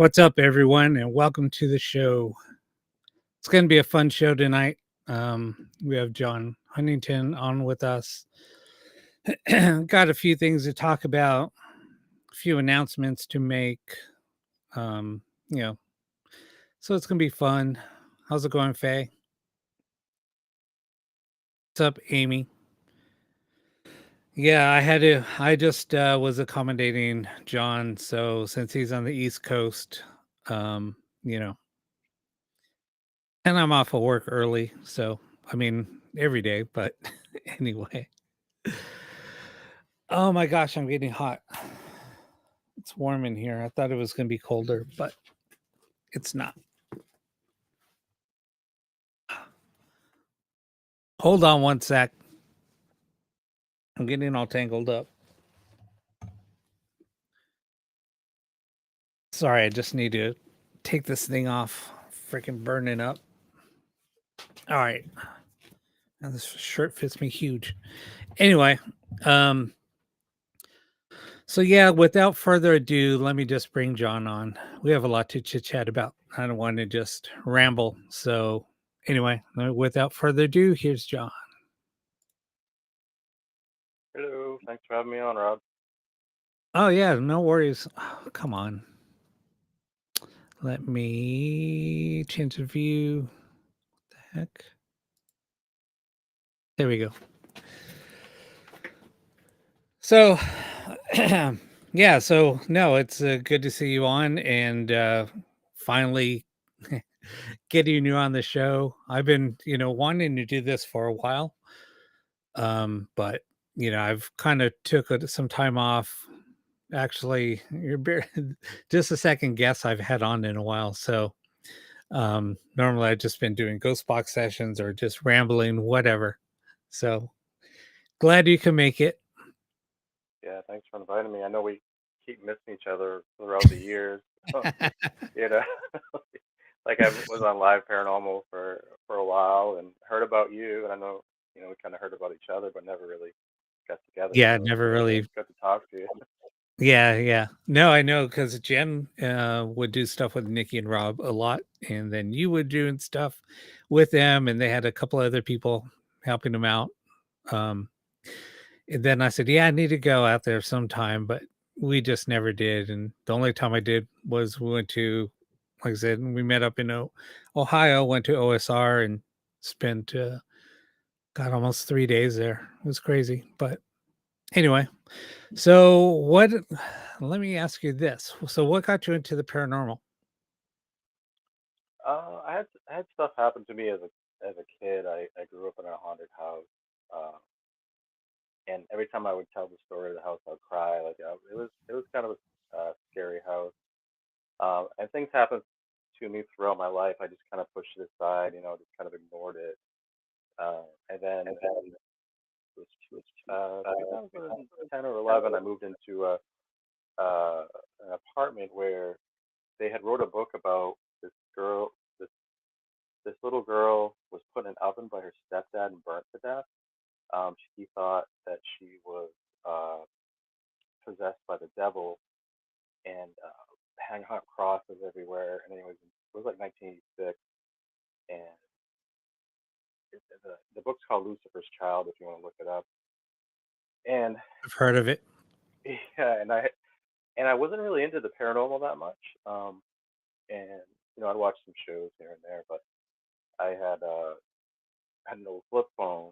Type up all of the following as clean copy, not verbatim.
What's up, everyone, and welcome to the show. It's going to be a fun show tonight. We have John Huntington on with us. Got a few things to talk about, a few announcements to make. Um, you know, so it's going to be fun. How's it going, Faye? What's up, Amy? Yeah, I just was accommodating John. So since he's on the East Coast, um, you know, and I'm off of work early. So, I mean, every day, but anyway. Oh my gosh, I'm getting hot. It's warm in here. I thought it was going to be colder, but it's not. Hold on one sec. I'm getting all tangled up. Sorry, I just need to take this thing off. Freaking burning up. All right. Now this shirt fits me huge. Anyway, so yeah, without further ado, let me just bring John on. We have a lot to chit chat about. I don't want to just ramble. So anyway, without further ado, here's John. Hello, thanks for having me on, Rob. Oh yeah, no worries. Oh, come on. Let me change the view. What the heck? There we go. So, yeah, so no, it's good to see you on and finally getting you on the show. I've been, wanting to do this for a while. But I've kind of took some time off. Actually, just a second guess I've had on in a while. So, normally I've just been doing ghost box sessions or just rambling, whatever. So glad you can make it. Yeah, thanks for inviting me. I know we keep missing each other throughout the years. you know, like I was on Live Paranormal for a while and heard about you, and I know we kind of heard about each other, but never really got together. Yeah, So never it's really. good to talk to you. Yeah, yeah. No, I know because Jen would do stuff with Nikki and Rob a lot, and then you would doing stuff with them, and they had a couple other people helping them out. Um, and then I said, "Yeah, I need to go out there sometime," but we just never did. And the only time I did was we went to, like I said, we met up in Ohio, went to OSR, and spent got almost 3 days there. It was crazy, but anyway. So what? Let me ask you this. So what got you into the paranormal? I had stuff happen to me as a kid. I grew up in a haunted house, uh, and every time I would tell the story of the house, I'd cry. Like it was kind of a scary house. And things happened to me throughout my life. I just kind of pushed it aside, just kind of ignored it. And then it was 2010 or 11, I moved into an apartment where they had wrote a book about this girl. This little girl was put in an oven by her stepdad and burnt to death. She thought that she was uh, possessed by the devil and hang hot crosses everywhere. And it was like 1986, and the book's called Lucifer's Child if you want to look it up. And I've heard of it. yeah, and I wasn't really into the paranormal that much. And I'd watch some shows here and there, but I had an old flip phone,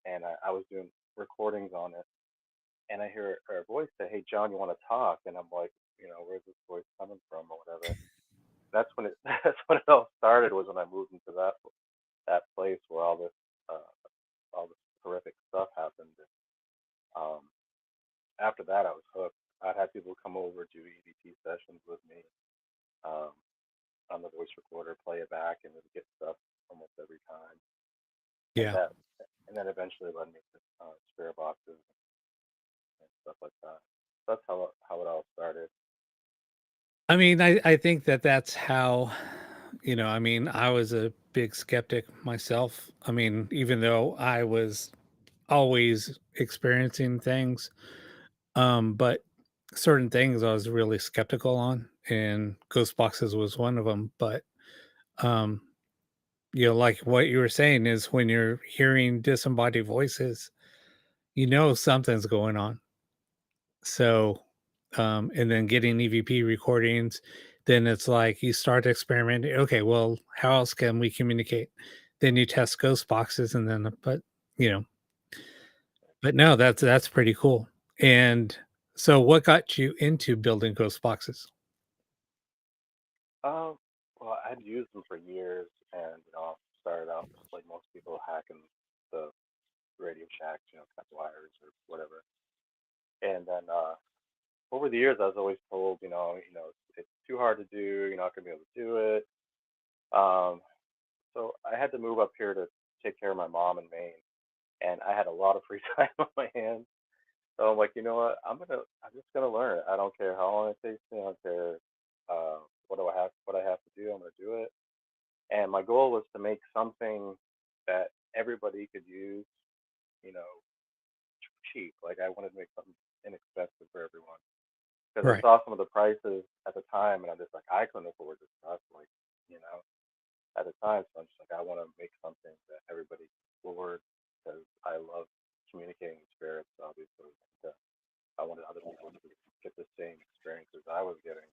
and I was doing recordings on it, and I hear her voice say, "Hey, John, you want to talk?" And I'm like, where's this voice coming from or whatever. That's when it that's when it all started, was when I moved into that place where uh, all this horrific stuff happened. And, after that, I was hooked. I'd have people come over, do EVP sessions with me, um, on the voice recorder, play it back, and would get stuff almost every time. And Yeah. then eventually led me to spirit boxes and stuff like that. That's how it all started. I mean, I think that's how, I mean, I was a big skeptic myself. I mean, even though I was always experiencing things, but certain things I was really skeptical on. and ghost boxes was one of them. But um, like what you were saying is when you're hearing disembodied voices, something's going on. So, and then getting EVP recordings, then it's like you start experimenting. Okay, well, how else can we communicate? Then you test ghost boxes, and then, you know, but no, that's pretty cool. And so, what got you into building ghost boxes? Um, well, I'd used them for years, and started out like most people hacking the Radio Shacks, cut wires or whatever. And then over the years, I was always told, it's too hard to do. You're not gonna be able to do it. Um, so I had to move up here to take care of my mom in Maine, and I had a lot of free time on my hands. So I'm like, you know what? I'm just gonna learn it. I don't care how long it takes me. I don't care what I have to do. I'm gonna do it. And my goal was to make something that everybody could use, you know, cheap. Like I wanted to make something inexpensive for everyone because I Right. saw some of the prices at the time, and I'm just like, I couldn't afford this stuff. Like, you know, at the time, so I'm just like, I want to make something that everybody will work because I love communicating with spirits, obviously. And, I wanted other people to get the same experiences I was getting.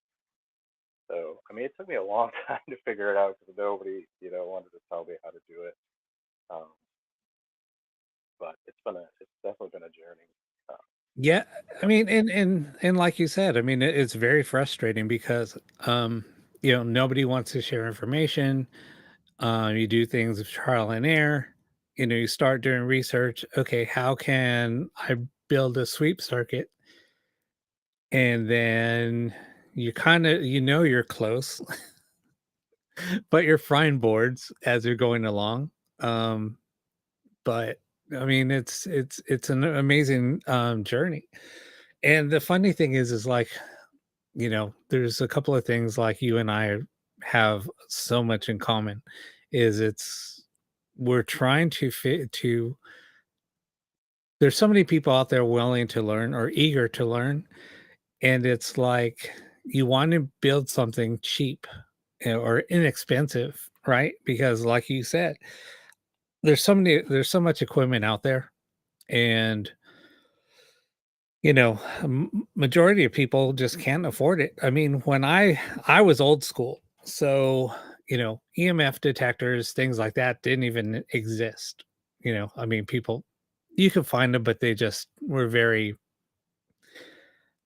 So, I mean, it took me a long time to figure it out because nobody, wanted to tell me how to do it. Um, but it's definitely been a journey. Uh, Yeah, I but mean, and like you said, I mean, it's very frustrating because nobody wants to share information. You do things of trial and error. You start doing research. Okay, how can I build a sweep circuit? And then you kind of you're close, but you're frying boards as you're going along. Um, but I mean, it's an amazing journey. And the funny thing is like there's a couple of things like you and I have so much in common. Is we're trying to fit to there's so many people out there willing to learn or eager to learn, and it's like you want to build something cheap or inexpensive, right? Because like you said, there's so much equipment out there, and majority of people just can't afford it. I mean, when I was old school, so EMF detectors, things like that didn't even exist. I mean, people you could find them, but they just were very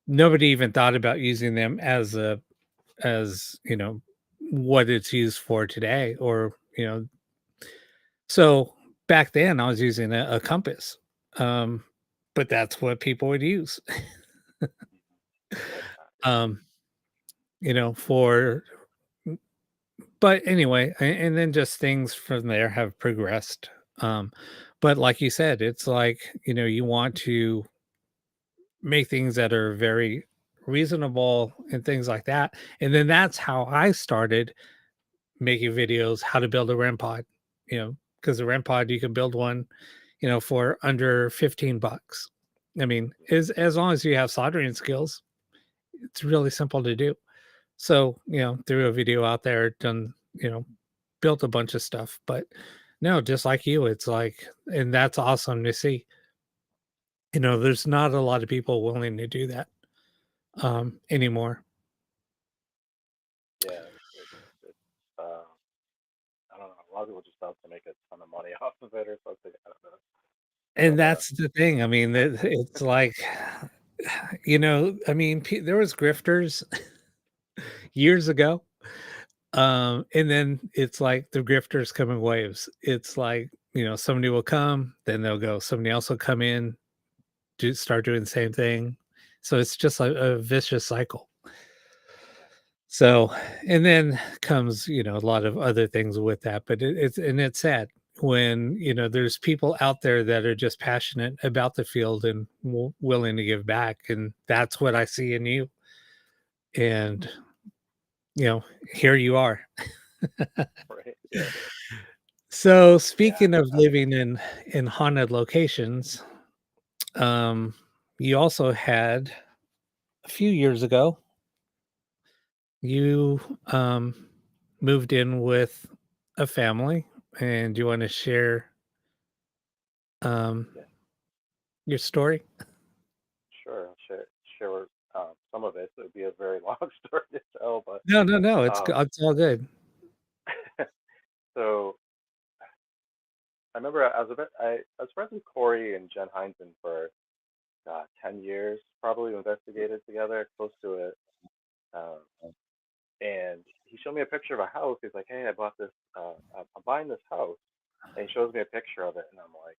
nobody even thought about using them as what it's used for today, or so back then I was using a compass, um, but that's what people would use. yeah, yeah, um, for but anyway, and then just things from there have progressed. Um, but like you said, it's like, you want to make things that are very reasonable and things like that. And then that's how I started making videos how to build a REM pod, because the REM pod you can build one, for under 15 bucks. I mean, as long as you have soldering skills, it's really simple to do. So, threw a video out there, done, built a bunch of stuff. But no, just like you, it's like, and that's awesome to see. There's not a lot of people willing to do that anymore. yeah. It's I don't know. A lot of people just out to make a ton of money off of it or something. I don't know. And But that's the thing. I mean, it's like, I mean, there was grifters years ago. And then it's like the grifters come in waves. It's like, somebody will come, then they'll go. Somebody else will come in, start doing the same thing. So it's just like a vicious cycle. yeah, So, and then comes, a lot of other things with that, but it's sad when, there's people out there that are just passionate about the field and willing to give back. And that's what I see in you. And, here you are. right. Yeah, So yeah. speaking of living in haunted locations, um, you also had a few years ago You moved in with a family, and do you want to share um, Yeah, your story? sure. I'll share some of it. So it'd be a very long story to tell, but No, no, no. um, It's all good. so I remember I was friends with Corey and Jen Huntington for 10 years, probably. We investigated together, close to it. Um, and he showed me a picture of a house. He's like, "Hey, I bought this. I'm buying this house," and he shows me a picture of it, and I'm like,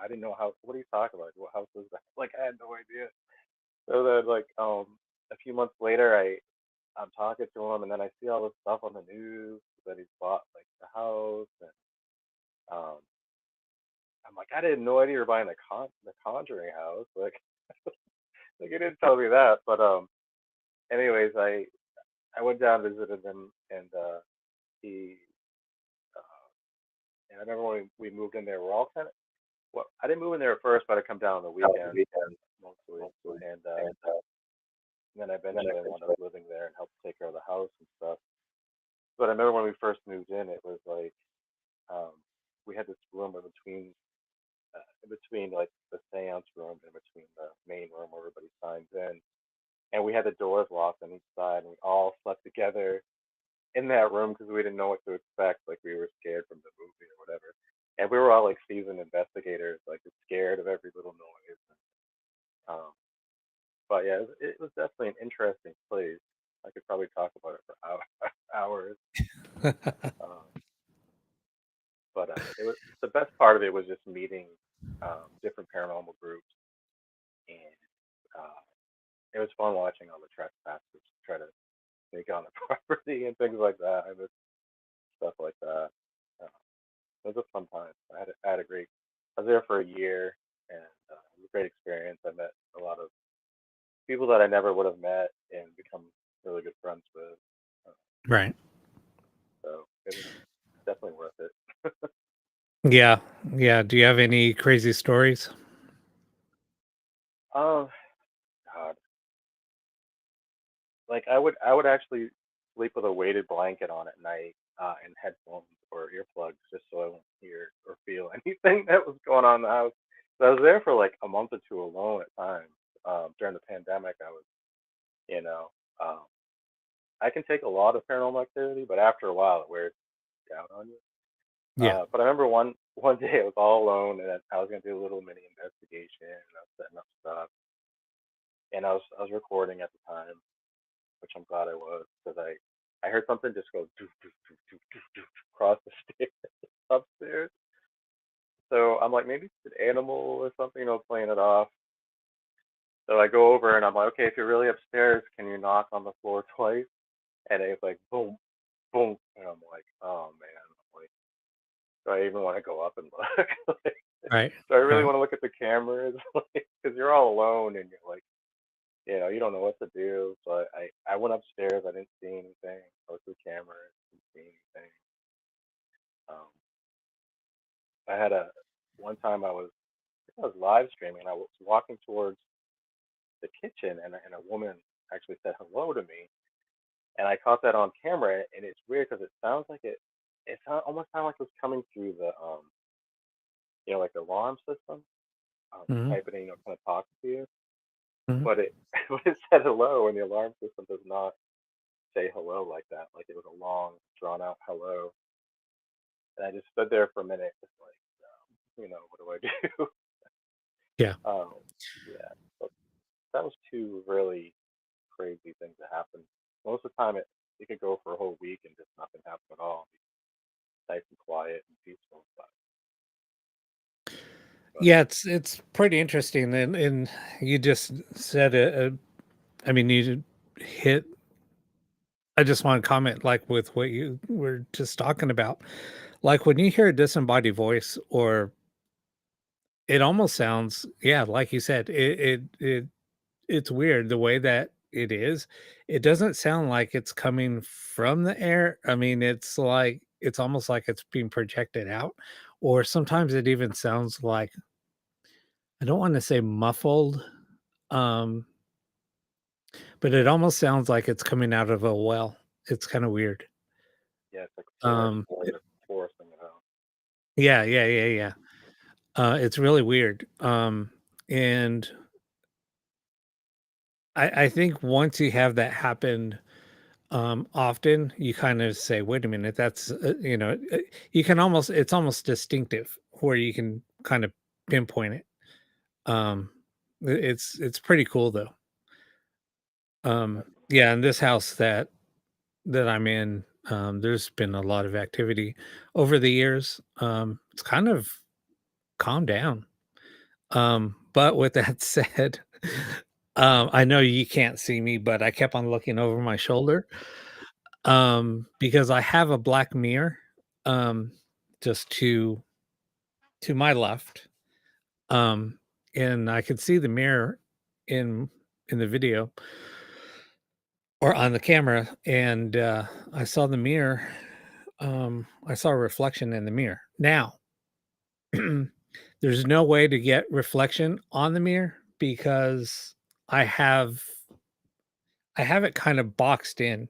I didn't know how. What are you talking about? What house is that?" Like, I had no idea. So then, like, a few months later, I'm talking to him, and then I see all this stuff on the news that he's bought, like the house, and um, I'm like, I didn't know idea you were buying the Conjuring house. Like he didn't tell me that. But anyways, I went down visited him, and he and I remember when we moved in there, we're all kind of well, I didn't move in there at first, but I come down on the weekends mostly, and then eventually I wound up living there and helped take care of the house and stuff. But I remember when we first moved in, it was like um, we had this room in between like the seance room, in between the main room where everybody signs in, and we had the doors locked on each side, and we all slept together in that room because we didn't know what to expect. Like we were scared from the movie or whatever, and we were all like seasoned investigators, like scared of every little noise. Um, but yeah, it was definitely an interesting place. I could probably talk about it for hours. Um, but it was the best part of it was just meeting different paranormal groups, and uh, it was fun watching all the trespassers try to sneak on the property and things like that. I miss stuff like that. Uh, it was a fun time. I had a great. I was there for a year, and it was a great experience. I met a lot of people that I never would have met and become really good friends with. Uh, Right. so it was definitely worth it. Yeah. Yeah. Do you have any crazy stories? Oh God, like I would actually sleep with a weighted blanket on at night and headphones or earplugs just so I won't hear or feel anything that was going on in the house. So I was there for like a month or two alone at times. During the pandemic, I was, you know, um, I can take a lot of paranormal activity, but after a while it wears down on you. Yeah. But I remember one day I was all alone and I was gonna do a little mini investigation and I was setting up stuff and I was recording at the time, which I'm glad I was because I heard something just go doof, doof, doof, doof, doof, doof, across the stairs upstairs. So I'm like, maybe it's an animal or something, playing it off. So I go over and I'm like, okay, if you're really upstairs, can you knock on the floor twice? And it's like boom, boom, and I'm like, oh man, like, do I even want to go up and look? Like, Right. do I really Right. want to look at the cameras? Because you're all alone and you're like, you don't know what to do. So I went upstairs. I didn't see anything. I looked at the cameras, didn't see anything. Um, I had a one time I was live streaming. And I was walking towards the kitchen, and a woman actually said hello to me, and I caught that on camera. And it's weird because it sounds like almost sounded like it was coming through the like the alarm system. You Hmm. type it in, kind of talks to you, Hmm. but it but it said hello, and the alarm system does not say hello like that. Like it was a long, drawn out hello, and I just stood there for a minute, just like, what do I do? Yeah. um, yeah, but that was two really crazy things that happened. Most of the time, it could go for a whole week and just nothing happened at all. Nice and quiet and peaceful. But Yeah. It's pretty interesting, and you just said I mean, you hit. I just want to comment, like with what you were just talking about. Like when you hear a disembodied voice, or it almost sounds, yeah, like you said, it's weird the way that it is. It doesn't sound like it's coming from the air. I mean, it's almost like it's being projected out, or sometimes it even sounds like, I don't want to say muffled, um, but it almost sounds like it's coming out of a well. It's kind of weird. Yeah, it's like Um, forcing it out. yeah, yeah, yeah, yeah. It's really weird. And I think once you have that happen, often you kind of say, "Wait a minute, that's you can almost it's almost distinctive where you can kind of pinpoint it." Um, it's pretty cool though. Definitely. Yeah, in this house that I'm in, there's been a lot of activity over the years. It's kind of calmed down. But with that said, I know you can't see me, but I kept on looking over my shoulder, because I have a black mirror, um, just to my left, um, and I could see the mirror in in the video or on the camera, and I saw the mirror. I saw a reflection in the mirror. Now, there's no way to get reflection on the mirror because I have I have it kind of boxed in,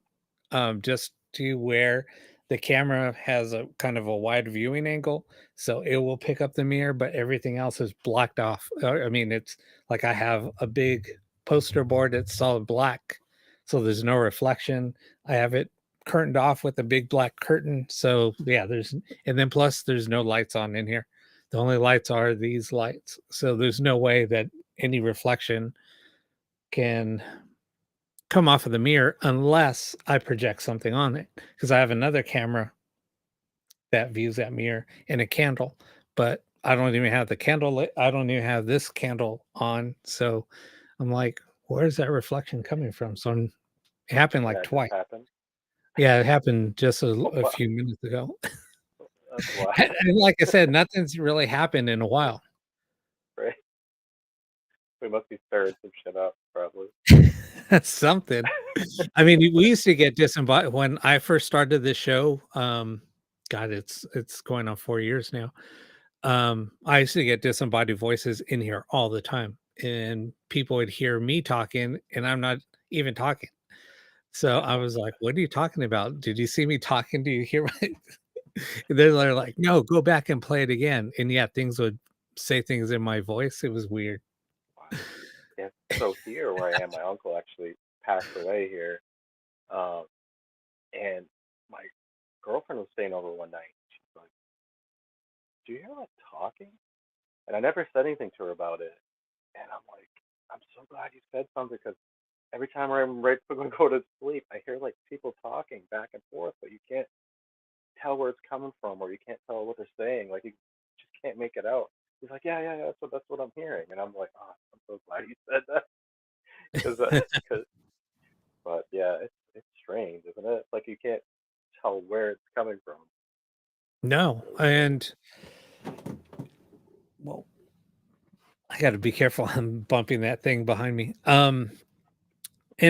just to where the camera has a kind of a wide viewing angle, so it will pick up the mirror, but everything else is blocked off. I mean, it's like I have a big poster board that's solid black, so there's no reflection. I have it curtained off with a big black curtain, so yeah, there's and then plus there's no lights on in here. The only lights are these lights, so there's no way that any reflection can come off of the mirror unless I project something on it because I have another camera that views that mirror and a candle, but I don't even have the candle lit. I don't even have this candle on. So I'm like, where's that reflection coming from? It happened And like that just twice. happened. Yeah, it happened just a Wow, few minutes ago. that's wild, And like I said, nothing's really happened in a while. right? We must be stirring some shit up, probably. That's something. I mean, we used to get disembodied when I first started this show. God, it's going on 4 years now. I used to get disembodied voices in here all the time, and people would hear me talking, and I'm not even talking. So I Oh was like, god, "What are you talking about? Did you see me talking? Do you hear my?" And they're like, "No, go back and play it again." And yeah, things would say things in my voice. It was weird. wow. Yeah. So here where I am, my uncle actually passed away here. Um, and my girlfriend was staying over one night. She's like, "Do you hear like talking?" And I never said anything to her about it. And I'm like, "I'm so glad you said something because every time I'm right before I go to sleep, I hear like people talking back and forth, but you can't tell where it's coming from or you can't tell what they're saying. Like you just can't make it out." He's like, "Yeah, yeah, yeah, that's what I'm hearing." And I'm like, "Oh, I'm so glad you said that because cause, but yeah, it's strange, isn't it? It's like you can't tell where it's coming from. No, Really strange. and well, I got to be careful. I'm bumping that thing behind me. And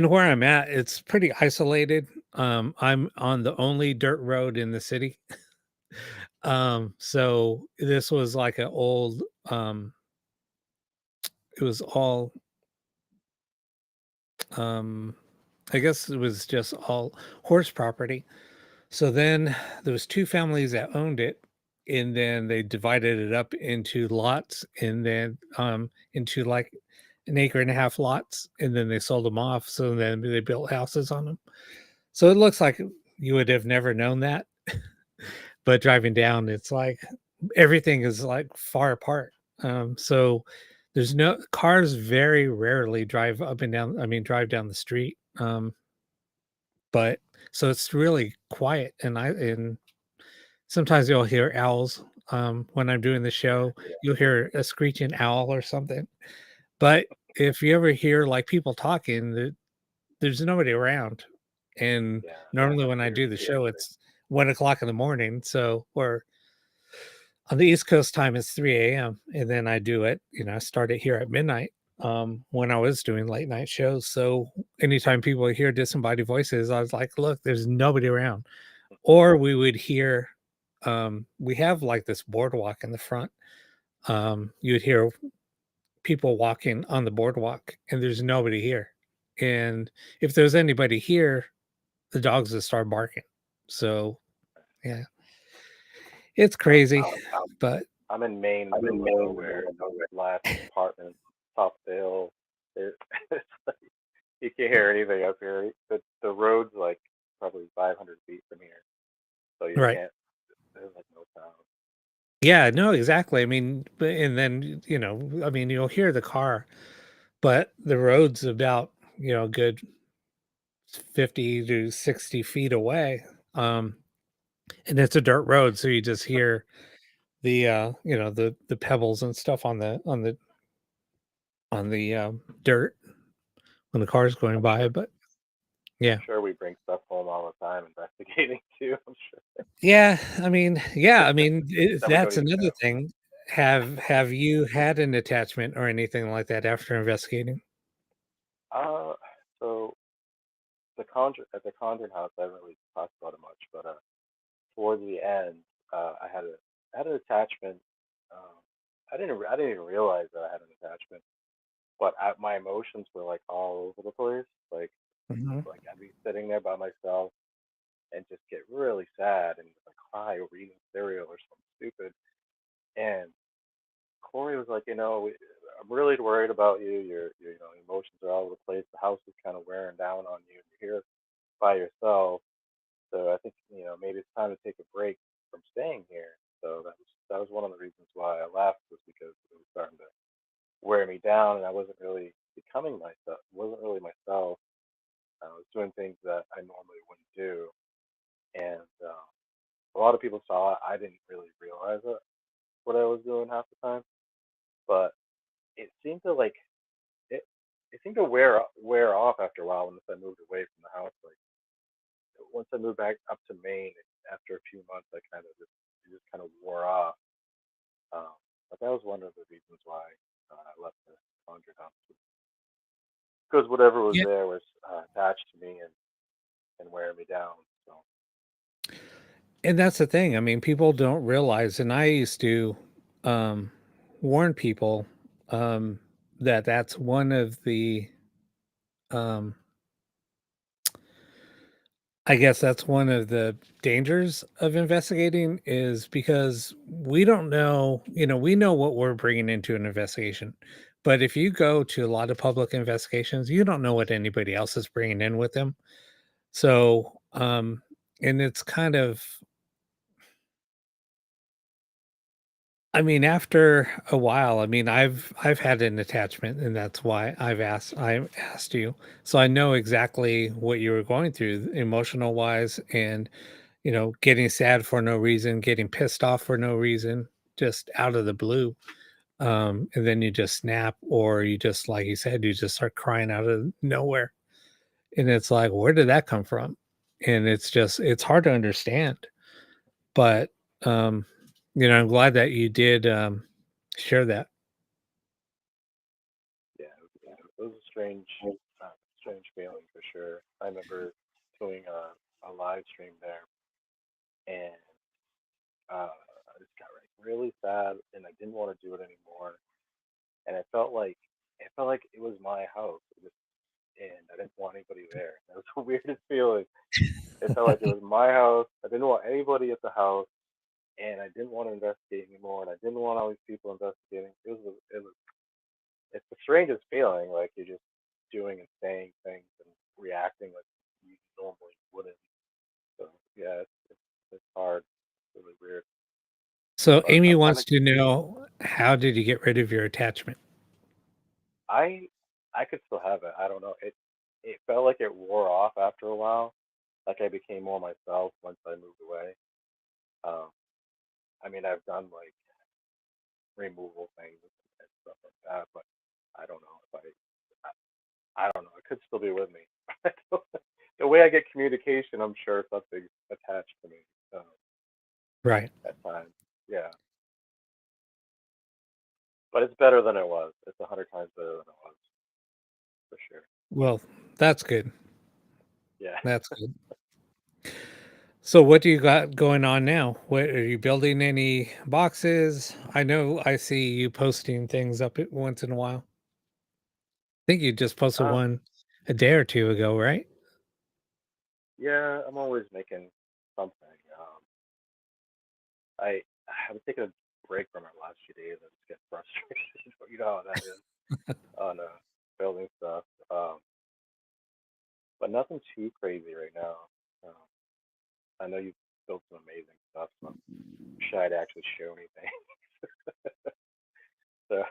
where I'm at, it's pretty isolated. I'm on the only dirt road in the city. So this was like an old, it was all, um, I guess it was just all horse property. So then there was two families that owned it, and then they divided it up into lots, and then into like an acre and a half lots, and then they sold them off. So then they built houses on them. So it looks like you would have never known that, but driving down, it's like everything is like far apart. So there's no cars very rarely drive up and down. I mean, drive down the street. But so it's really quiet, and sometimes you'll hear owls. When I'm doing the show, Yeah, you'll hear a screeching owl or something. But if you ever hear like people talking, there's nobody around. And yeah, normally that's when I weird do the too, show, actually. it's 1 o'clock in the morning. So, or on the East Coast time, it's 3 a.m. And then I do it, I start it here at midnight, when I was doing late night shows. So anytime people hear disembodied voices, I was like, look, there's nobody around. Or we would hear, we have like this boardwalk in the front. You would hear people walking on the boardwalk, and there's nobody here. and if there's anybody here, the dogs will start barking. So yeah, it's Uh, crazy, I'm but I'm in Maine, the middle of nowhere. Last apartment, top of the hill. There, it's like, you can't hear anything up here. The road's like probably 500 feet from here, so you right. can't. There's like no sound. Yeah, no, exactly. I mean, and then, I mean, you'll hear the car, but the road's about, a good 50 to 60 feet away. Um, and it's a dirt road, so you just hear the pebbles and stuff on the dirt when the car's going I'm by. sure. But I'm yeah. sure we bring stuff home all the time investigating too. I'm sure Yeah, I mean, that we don't that's even another know. thing. Have you had an attachment or anything like that after investigating? Uh, so the conjure at the Conjuring House, I haven't really talked about it much, but towards the end, I had an attachment. Um, I didn't even realize that I had an attachment, but my emotions were like all over the place. Mhm. I'd be sitting there by myself and just get really sad and like cry over eating cereal or something stupid. And Corey was like, I'm really worried about you. Your emotions are all over the place. The house is kind of wearing down on you. You're here by yourself. So I think maybe it's time to take a break from staying here. So that was one of the reasons why I left, was because it was starting to wear me down, and I wasn't really becoming myself. Wasn't really myself. I was doing things that I normally wouldn't do, and a lot of people saw it. I didn't really realize it, what I was doing half the time, but it seemed to like it. It seemed to wear off after a while once I moved away from the house. Like once I moved back up to Maine, after a few months, I kind of just it just kind of wore off. Um, but that was one of the reasons why I left the conjured house, because whatever was Yeah, there was attached to me and wearing me down. So and that's the thing. I mean, people don't realize, and I used to um, warn people um, that that's one of the, um, I guess that's one of the dangers of investigating is because we don't know, we know what we're bringing into an investigation. But if you go to a lot of public investigations, you don't know what anybody else is bringing in with them. So, and it's kind of, I mean, after a while, I mean, I've had an attachment, and that's why I asked you. So I know exactly what you were going through emotional wise, and getting sad for no reason, getting pissed off for no reason, just out of the blue. And then you just snap, or you just, like you said, you just start crying out of nowhere. And it's like, where did that come from? And it's hard to understand. But I'm glad that you did share that. yeah, it was a strange feeling for sure. I remember doing a live stream there, and I just got like really sad, and I didn't want to do it anymore. And it felt like it was my house. And I didn't want anybody there. That was the weirdest feeling. It felt like it was my house. I didn't want anybody at the house, and I didn't want to investigate anymore, and I didn't want all these people investigating. It's the strangest feeling. Like you're just doing and saying things and reacting like you normally wouldn't. So yeah, it's hard. It's really weird. So But Amy I'm kind wants of to know, how did you get rid of your attachment? I I could still have it. I don't know. It felt like it wore off after a while. Like I became more myself once I moved away. Um, I mean, I've done like removal things and stuff like that, but I don't know if I don't know. It could still be with me. The way I get communication, I'm sure something's attached to me Right. at times. Yeah, but it's better than it was. It's 100 times better than it was for sure. Well, that's good. Yeah. That's good. So what do you got going on now? What are you building, any boxes? I know I see you posting things up once in a while. I think you just posted Uh, one a day or two ago, right? Yeah, I'm always making something. I was taking a break from our last few days. I just get frustrated. You know how that is on building stuff. But nothing too crazy right now. Um, I know you've built some amazing stuff, so I'm shy to actually show anything. So,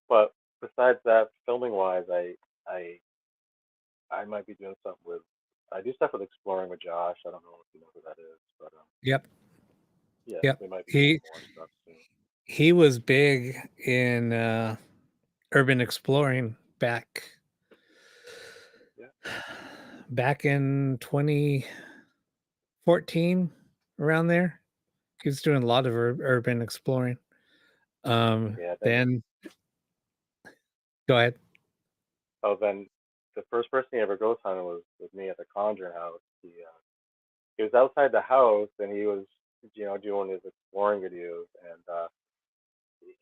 but besides that, filming wise, I I might be doing something with. I do stuff with exploring with Josh. I don't know if you know who that is, but Yep. yeah, Yep. we might be doing He more stuff soon. he was big in urban exploring Yeah, back in 2014, around there. He was doing a lot of urban exploring. yeah. Then Then go ahead. then the first person he ever ghost hunted was me at the Conjuring house. He was outside the house and he was doing his exploring videos and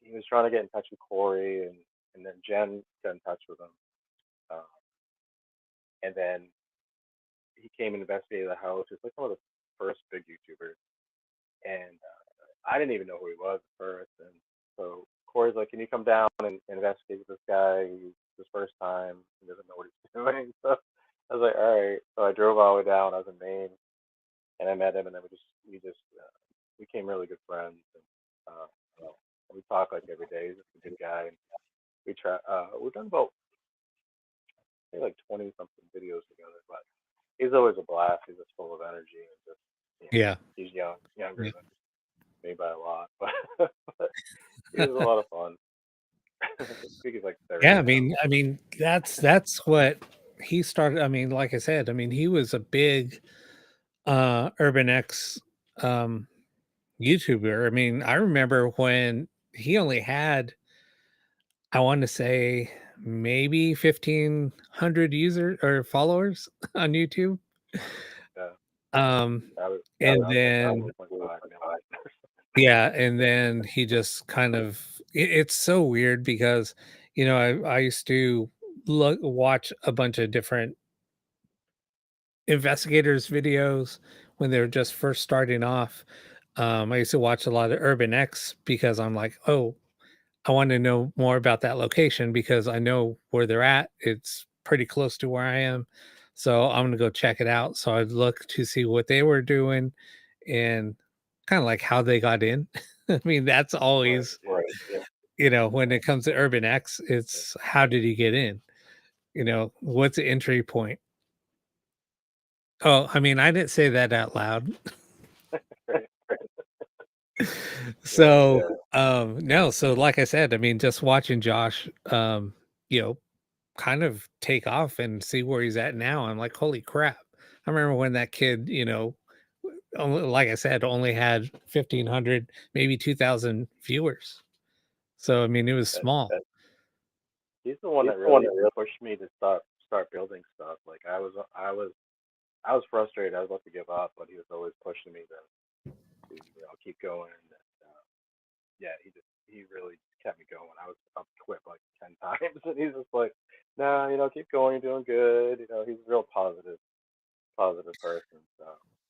he was trying to get in touch with Corey and then Jen got in touch with him. Uh, and then he came and investigated the house. He was like one of the first big YouTubers, and I didn't even know who he was at first. And so Corey's like, "Can you come down and investigate with this guy? He's his first time. He doesn't know what he's doing." So I was like, "All right." So I drove all the way down. I was in Maine, and I met him, and then we just became really good friends. And you know, we talk like every day. He's just a good guy. And we've done about I think like 20 something videos together, but he's always a blast. He's just full of energy and just Yeah. he's younger Yeah. than me by a lot, but he was a lot of fun. I think he's like 30 Yeah, now. I mean, that's what he started. I mean, like I said, I mean, he was a big Urban X um YouTuber. I mean, I remember when he only had, I want to say, maybe 1,500 users or followers on YouTube. Yeah, Um, that was and now it's like then 1.5 million. yeah, and then he just kind of it's so weird because I used to watch a bunch of different investigators videos when they were just first starting off. I used to watch a lot of Urban X because I'm like, oh, I want to know more about that location because I know where they're at. It's pretty close to where I am. So I'm going to go check it out. So I'd look to see what they were doing and kind of like how they got in. I mean, that's Right. always, Yeah. when it comes to Urban X, Yeah. it's how did he get in? What's the entry point? Oh, I mean, I didn't say that out loud. Right. Yeah. So, no, so like I said, I mean, just watching Josh, you know, kind of take off and see where he's at now. I'm like, holy crap. I remember when that kid, only, like I said, only had 1,500, maybe 2,000 viewers. So, I mean, it was That, small. he's the one that really pushed me to start building stuff. Like I was frustrated. I was about to give up, but he was always pushing me to keep going. And, yeah, he really kept me going. I was about to quit like 10 times, and he's just like, "No, keep going. You're doing good." He's a real positive person. So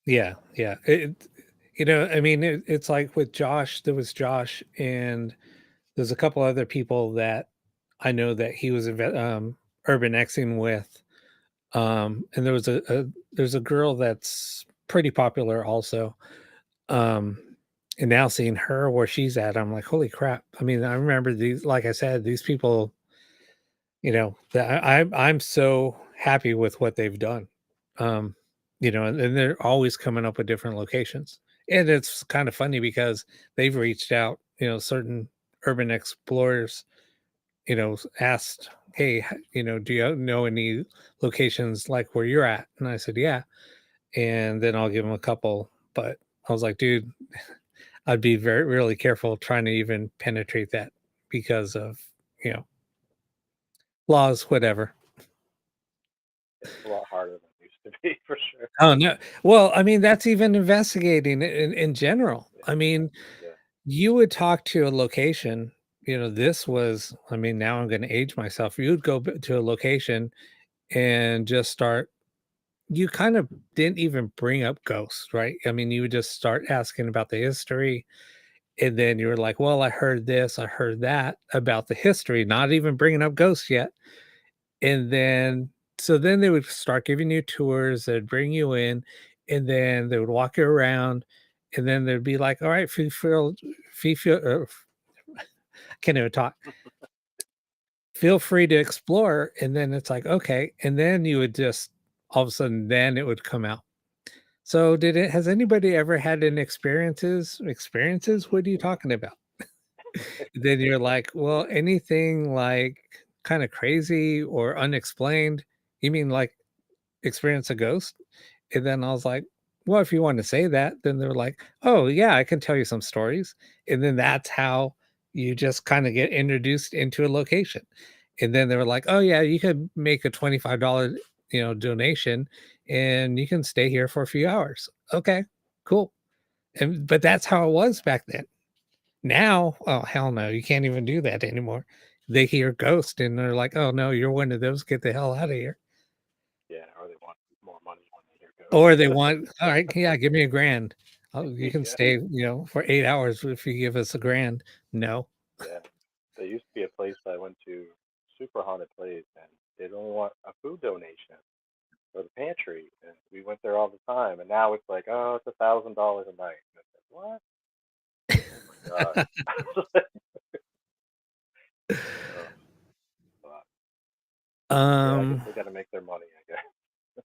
Yeah. Yeah. I mean, it's like with Josh, there was Josh, and there's a couple other people that I know that he was urban Xing with. And there was there's a girl that's pretty popular also. Um, and now seeing her where she's at, I'm like, holy crap. I mean, I remember these, like I said, these people, that I'm so happy with what they've done. Um, and they're always coming up with different locations. And it's kind of funny because they've reached out, certain urban explorers, asked, hey, do you know any locations like where you're at? And I said, yeah. And then I'll give them a couple. But I was like, dude, I'd be very, really careful trying to even penetrate that because of, you know, laws, whatever. yeah, it's a lot harder than it used to be for sure. Oh, no. Well, I mean, that's even investigating in general. Yeah, I mean, yeah, you would talk to a location, this was, I mean, now I'm going to age myself. You'd go to a location and just start, you kind of didn't even bring up ghosts, right? I mean, you would just start asking about the history. And then you were like, well, I heard this, I heard that about the history, not even bringing up ghosts yet. And then, so then they would start giving you tours, they'd bring you in, and then they would walk you around. And then they'd be like, all right, feel, can't even talk. Feel free to explore. And then it's like, okay. And then you would just, all of a sudden, then it would come out. So has anybody ever had an experiences? What are you talking about? Then you're like, well, anything like kind of crazy or unexplained? You mean like experience a ghost? And then I was like, well, if you want to say that, then they're like, oh, yeah, I can tell you some stories. And then that's how you just kind of get introduced into a location. And then they were like, oh, yeah, you could make a $25, donation and you can stay here for a few hours. Okay, cool. But that's how it was back then. Now, oh, hell no, you can't even do that anymore. They hear ghost and they're like, oh, no, you're one of those. Get the hell out of here. Yeah, or they want more money when they hear Or ghosts. they want, all right, yeah, give me a grand. Oh, you can Yeah, stay, for 8 hours if you give us a grand. No. yeah. There used to be a place I went to, super haunted place, and they'd only want a food donation for the pantry, and we went there all the time. And now it's like, oh, it's $1,000 a night. And it's like, what? Oh my god. Oh, fuck. Yeah, I guess um, they got to make their money. I guess.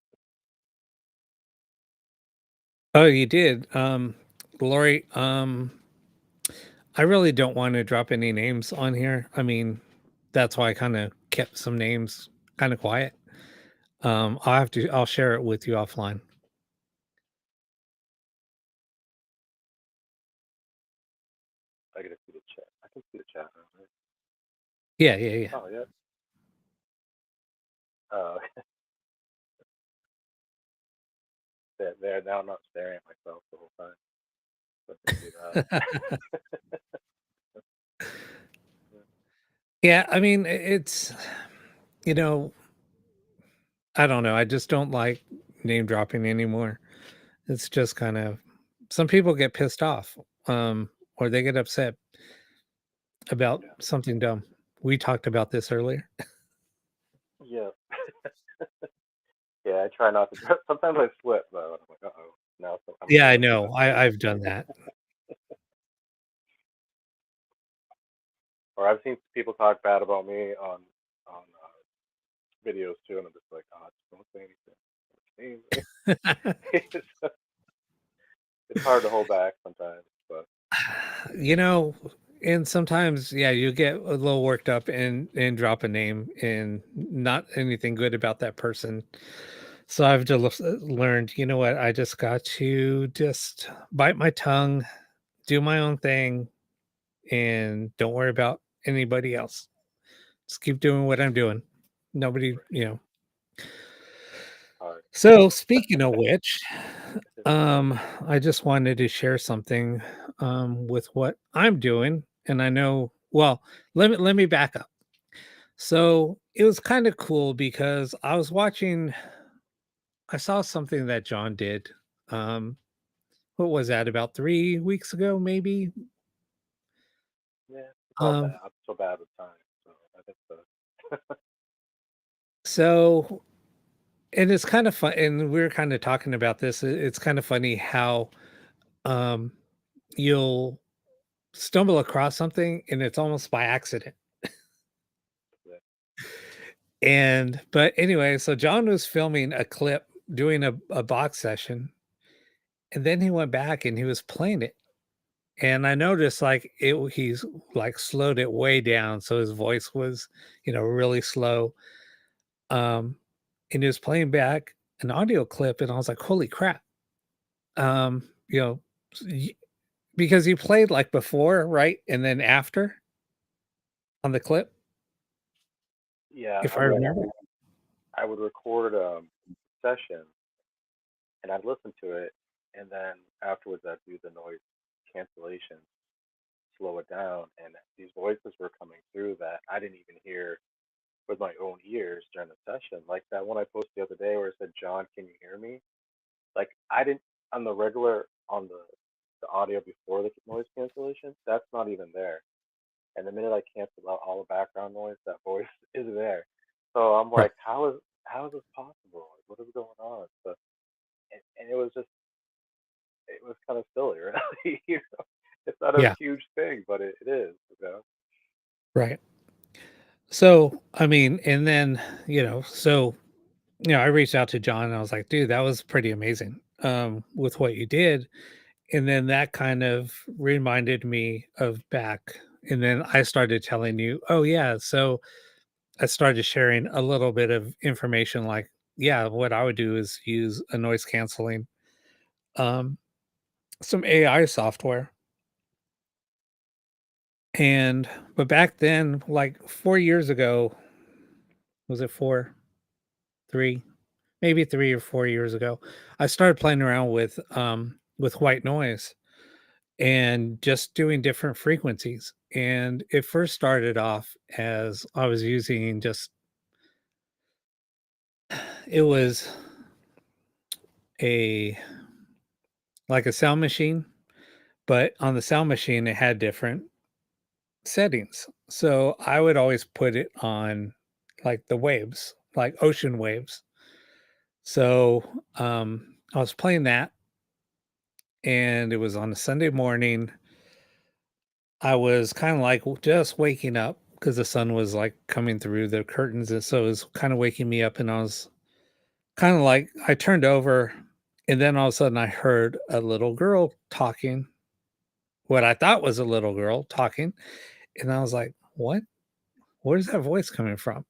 oh, you did. Lori, I really don't want to drop any names on here. I mean, that's why I kind of kept some names kind of quiet. I'll share it with you offline. I gotta see the chat. I can see the chat now, right? Yeah, yeah, yeah. Oh yeah. Uh, there now. I'm not staring at myself the whole time. So I can see that. Yeah, I mean, it's, you know, I don't know. I just don't like name dropping anymore. It's just kind of, some people get pissed off, or they get upset about Yeah. something dumb. We talked about this earlier. Yeah. Yeah. I try not to. Sometimes I slip though, and I'm like, uh oh. Now I'm Yeah, I saying too know. much stuff. I've done that. Or I've seen people talk bad about me on videos too, and I'm just like, oh, just don't say anything. It's it's hard to hold back sometimes, but you know, and sometimes, yeah, you get a little worked up and drop a name and not anything good about that person. So I've just learned, you know what? I just got to just bite my tongue, do my own thing, and don't worry about anybody else. Just keep doing what I'm doing. Nobody, right, hard. So speaking of which, I just wanted to share something with what I'm doing. And I know, well, let me back up. So it was kind of cool because I saw something that John did. Um, what was that, about 3 weeks ago, maybe? Yeah, it's all Um, bad. I'm so bad with time, so I think so. so and it's kind of fun, and we are kind of talking about this. It's kind of funny how um you'll stumble across something and it's almost by accident. Yeah. And but anyway, so John was filming a clip doing a box session, and then he went back and he was playing it. And I noticed like he's like slowed it way down. So his voice was, really slow. Um, and he was playing back an audio clip, and I was like, holy crap. Um, you know, y- because you played like before, right? And then after on the clip, Yeah, if I remember. I would record session and I'd listen to it, and then afterwards I'd do the noise cancellation, slow it down, and these voices were cancellation, like that one I posted the other day where it said, "John, can you hear me?" Like I didn't on the regular on the audio before the noise cancellation, that's not even there. And the minute I cancel out all the background noise, that voice is there. So I'm Right. like, how is this possible? Like, what is going on? So and it was kind of silly, really. It's not a Yeah. huge thing, but it is, you know. Right. So, I mean, and then, so, I reached out to John and I was like, dude, that was pretty amazing with what you did. And then that kind of reminded me of back. And then I started telling you, oh, yeah. So I started sharing a little bit of information like, yeah, what I would do is use a noise canceling, um, some AI software. And, but back then, like 4 years ago, was it four, three, maybe 3 or 4 years ago, I started playing around with white noise and just doing different frequencies. And it first started off as I was using just it was a like a sound machine, but on the sound machine it had different settings. So I would always put it on like the waves, like ocean waves. So I was playing that and it was on a Sunday morning. I was kind of like just waking up because the sun was like coming through the curtains. And so it was kind of waking me up. And I was kind of like, I turned over and then all of a sudden I heard a little girl talking, what I thought was a little girl talking. And I was like, what? Where's that voice coming from?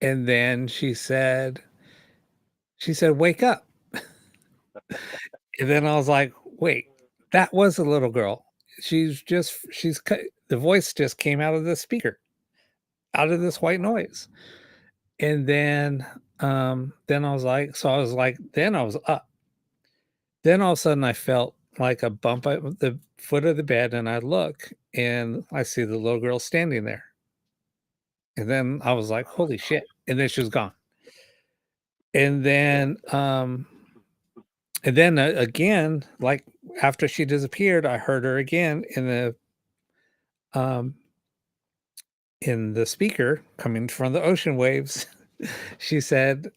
And then she said, wake up. And then I was like, wait, that was a little girl. The voice just came out of the speaker, out of this white noise. And then I was like, then I was up. Then all of a sudden I felt like a bump at the foot of the bed and I look and I see the little girl standing there. And then I was like, holy shit. And then she was gone. And then again, like after she disappeared, I heard her again um in the speaker coming from the ocean waves. She said,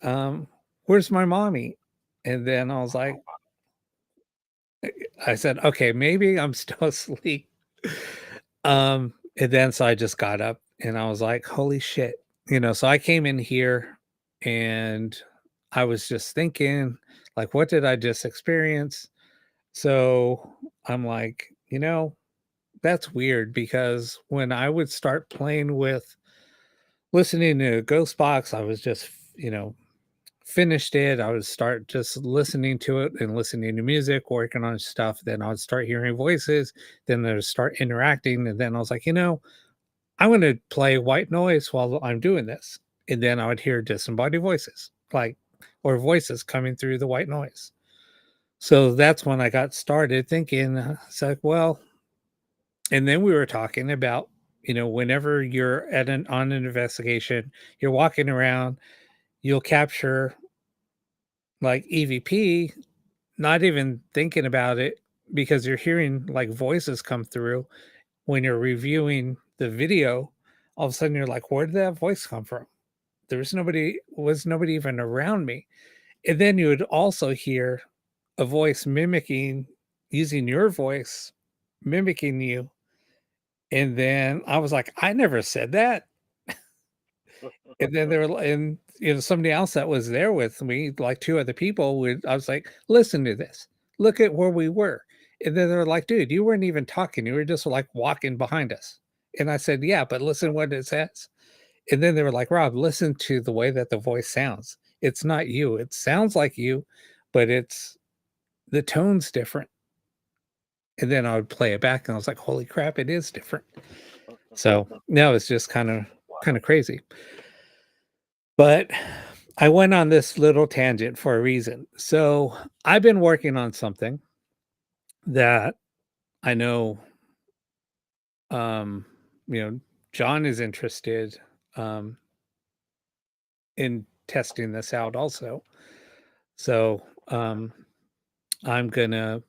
where's my mommy? And then I was like, I said, "Okay, maybe I'm still asleep." And then so I just got up and I was like, "Holy shit." So I came in here and I was just thinking, like, what did I just experience? So I'm like, that's weird because when I would start playing with listening to Ghost Box, I was just, finished it, I would start just listening to it and listening to music, working on stuff. Then I would start hearing voices. Then they would start interacting. And then I was like, I'm going to play white noise while I'm doing this. And then I would hear disembodied voices, like, or voices coming through the white noise. So that's when I got started thinking, it's like, well, and then we were talking about, whenever you're on an investigation, you're walking around, you'll capture like EVP, not even thinking about it because you're hearing like voices come through when you're reviewing the video. All of a sudden, you're like, "Where did that voice come from?" Was nobody even around me. And then you would also hear a voice using your voice, mimicking you. And then I was like, "I never said that." And then and somebody else that was there with me, like 2 other people I was like, "Listen to this. Look at where we were." And then they're like, "Dude, you weren't even talking. You were just like walking behind us." And I said, "Yeah, but listen what it says." And then they were like, "Rob, listen to the way that the voice sounds. It's not you. It sounds like you, but the tone's different." And then I would play it back and I was like, "Holy crap, it is different." So, no, it's just kind Wow. of crazy. But I went on this little tangent for a reason. So I've been working on something that I know, um, you know, John is interested. Um, in testing this out also. So I'm gonna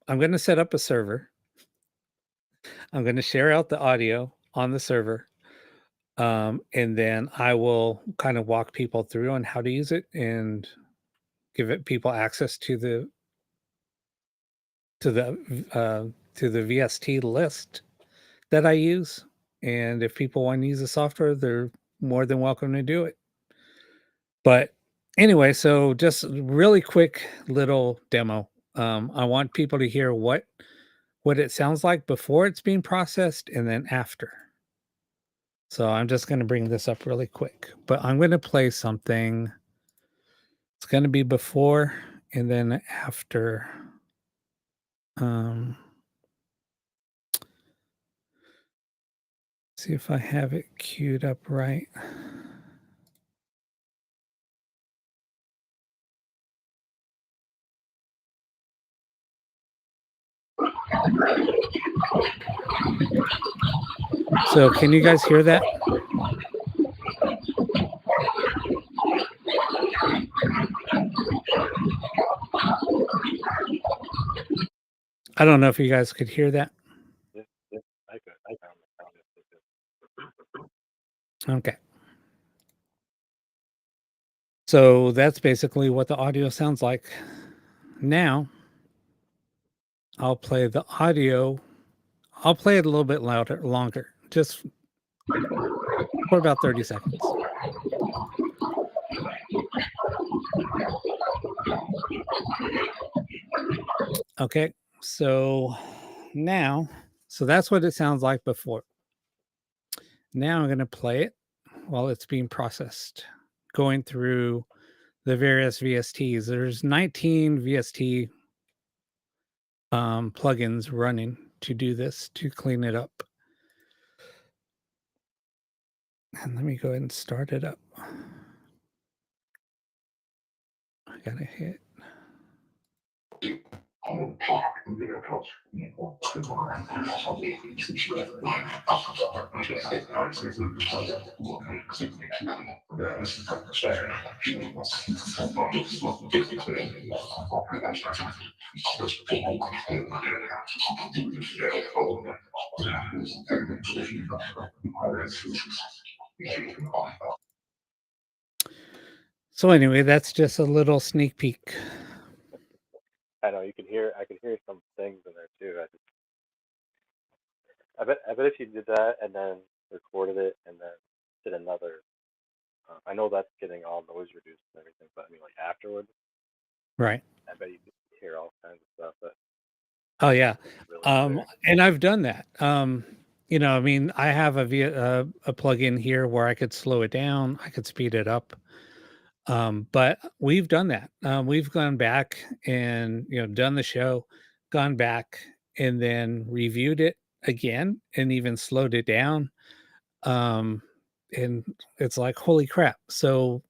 I'm gonna set up a server. I'm gonna share out the audio on the server. And then I will kind of walk people through on how to use it and give it people access to the to the VST list that I use. And if people want to use the software, they're more than welcome to do it. But anyway, so just really quick little demo. I want people to hear what it sounds like before it's being processed and then after. So I'm just going to bring this up really quick, but I'm going to play something. It's going to be before and then after. Um, see if I have it queued up right. So can you guys hear that? I don't know if you guys could hear that. Yes, yes, I could. I found it. Okay. So that's basically what the audio sounds like. Now I'll play the audio. I'll play it a little bit longer, just for about 30 seconds. Okay. So now, so that's what it sounds like before. Now I'm going to play it while it's being processed, going through the various VSTs. There's 19 VST plugins running to do this, to clean it up. And let me go ahead and start it up. I gotta hit. So anyway, that's just a little sneak peek. I know you can hear. I can hear some things in there too. I bet if you did that and then recorded it and then did another, I know that's getting all noise reduced and everything, but I mean like afterwards, Right. I bet you could hear all kinds of stuff that Oh yeah. really clear. And I've done that. I mean, I have a plugin here where I could slow it down, I could speed it up. But we've done that. We've gone back and done the show, gone back and then reviewed it again and even slowed it down. Um, and it's like, holy crap. So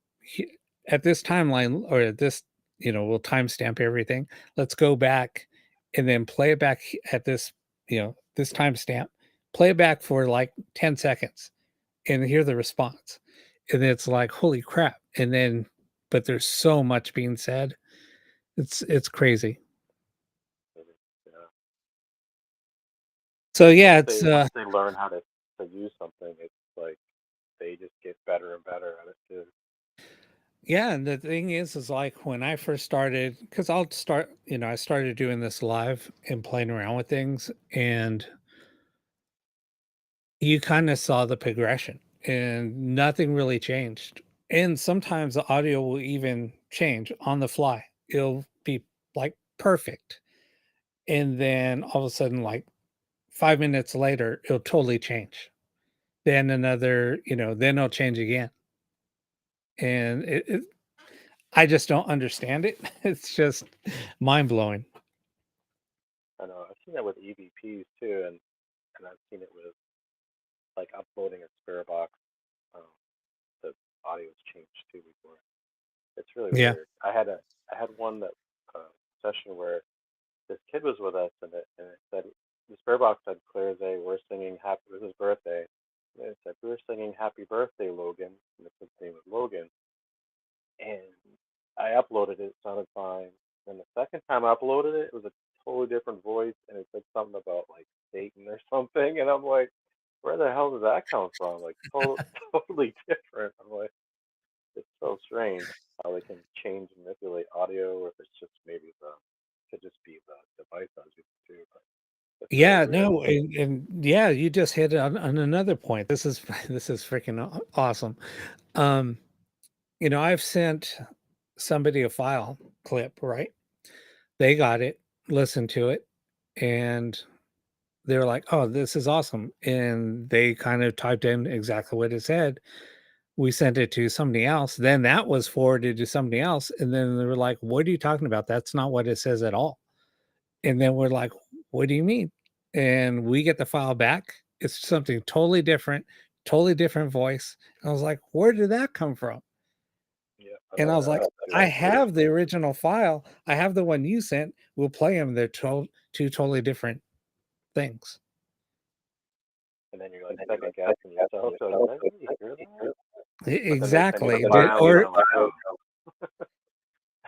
at this timeline or at this, we'll timestamp everything. Let's go back and then play it back at this, this timestamp, play it back for like 10 seconds and hear the response. And it's like, holy crap. And then, but there's so much being said. It's crazy. Yeah. So yeah, it's Once they learn how to use something, it's like they just get better and better at it too. yeah, and the thing is like when I first started, because I started doing this live and playing around with things, and you kind of saw the progression, and nothing really changed. And sometimes the audio will even change on the fly. It'll be like perfect. And then all of a sudden, like 5 minutes later, it'll totally change. Then another, then it'll change again. And I just don't understand it. It's just mind blowing. I know I've seen that with EVPs too, and I've seen it with like uploading a Spirit Box. Um, the audio's changed too before. It's really Yeah. weird. I had one that session where this kid was with us, and it said the Spirit Box said clear as day, we're singing happy. It was his birthday. And it said we were singing Happy Birthday, Logan. And the kid's name was Logan. uploaded it, it sounded fine. Then the second time I uploaded it, it was a totally different voice, and it said something about like Satan or something, and I'm like, where the hell did that come from? Like, totally different. I'm like, it's so strange how they can change and manipulate audio, or if it's just maybe the could just be the device I was using too. But it's so Yeah, weird. no, and yeah, you just hit on another point. This is this is freaking awesome. Um, I've sent somebody a file clip, right? They got it, listened to it, and they were like, "Oh, this is awesome." And they kind of typed in exactly what it said. We sent it to somebody else. Then that was forwarded to somebody else. And then they were like, "What are you talking about? That's not what it says at all." And then we're like, "What do you mean?" And we get the file back. It's something totally different voice. And I was like, "Where did that come from?" Yeah, I've And I had was that like, happen too. "I have the original file. I have the one you sent. We'll play them. They're two totally different things." And then you're like second guessing yourself. So did I really hear that? But then they send you the Exactly. file, and I'm like, oh,